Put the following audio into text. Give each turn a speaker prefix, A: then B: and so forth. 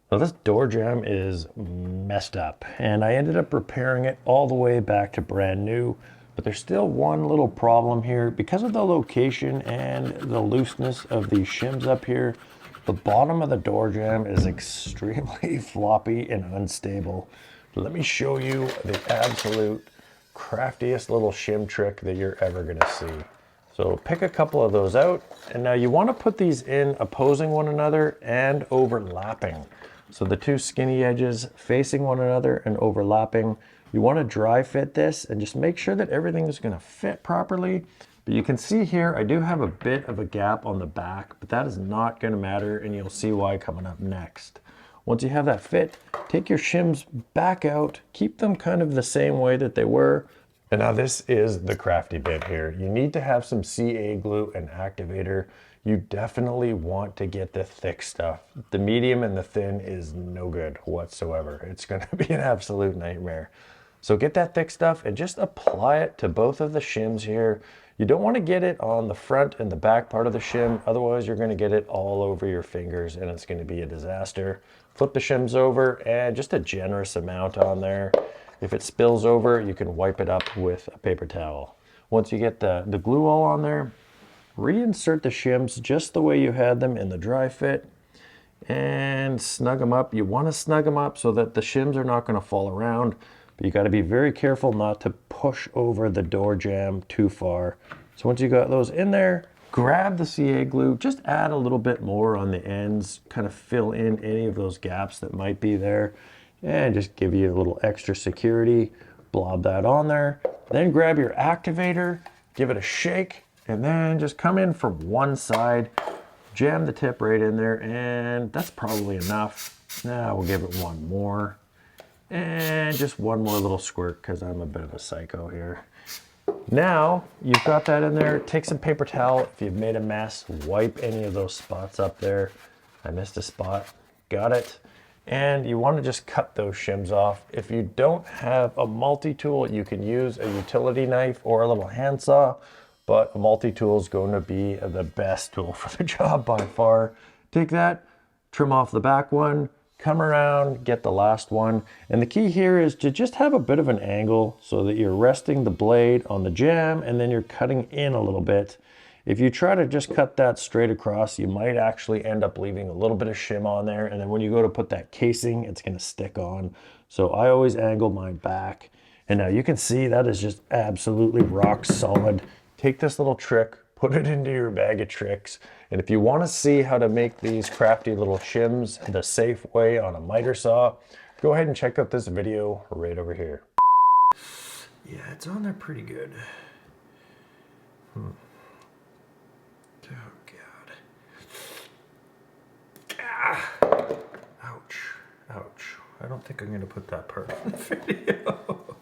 A: Well, this door jamb is messed up, and I ended up repairing it all the way back to brand new, but there's still one little problem here. Because of the location and the looseness of these shims up here, the bottom of the door jamb is extremely floppy and unstable. Let me show you the absolute craftiest little shim trick that you're ever gonna see. So pick a couple of those out, and now you want to put these in opposing one another and overlapping. So the two skinny edges facing one another and overlapping. You want to dry fit this and just make sure that everything is going to fit properly. But you can see here, I do have a bit of a gap on the back, but that is not going to matter, and you'll see why coming up next. Once you have that fit, take your shims back out, keep them kind of the same way that they were. And now this is the crafty bit here. You need to have some CA glue and activator. You definitely want to get the thick stuff. The medium and the thin is no good whatsoever. It's gonna be an absolute nightmare. So get that thick stuff and just apply it to both of the shims here. You don't want to get it on the front and the back part of the shim, otherwise you're going to get it all over your fingers and it's going to be a disaster. Flip the shims over and just a generous amount on there. If it spills over, you can wipe it up with a paper towel. Once you get the glue all on there, reinsert the shims just the way you had them in the dry fit and snug them up. You want to snug them up so that the shims are not going to fall around, but you got to be very careful not to push over the door jamb too far. So once you got those in there, grab the CA glue, just add a little bit more on the ends, kind of fill in any of those gaps that might be there, and just give you a little extra security. Blob that on there. Then grab your activator, give it a shake, and then just come in from one side, jam the tip right in there, and that's probably enough. Now we'll give it one more, and just one more little squirt because I'm a bit of a psycho here. Now you've got that in there, take some paper towel. If you've made a mess, wipe any of those spots up there. I missed a spot, got it. And you want to just cut those shims off. If you don't have a multi-tool, you can use a utility knife or a little handsaw, but a multi-tool is going to be the best tool for the job by far. Take that, trim off the back one, come around, get the last one. And the key here is to just have a bit of an angle so that you're resting the blade on the jamb and then you're cutting in a little bit. If you try to just cut that straight across, you might actually end up leaving a little bit of shim on there. And then when you go to put that casing, it's going to stick on. So I always angle mine back. And now you can see that is just absolutely rock solid. Take this little trick, put it into your bag of tricks. And if you want to see how to make these crafty little shims the safe way on a miter saw, go ahead and check out this video right over here. Yeah, it's on there pretty good. Oh, God. Ah. Ouch. Ouch. I don't think I'm going to put that part in the video.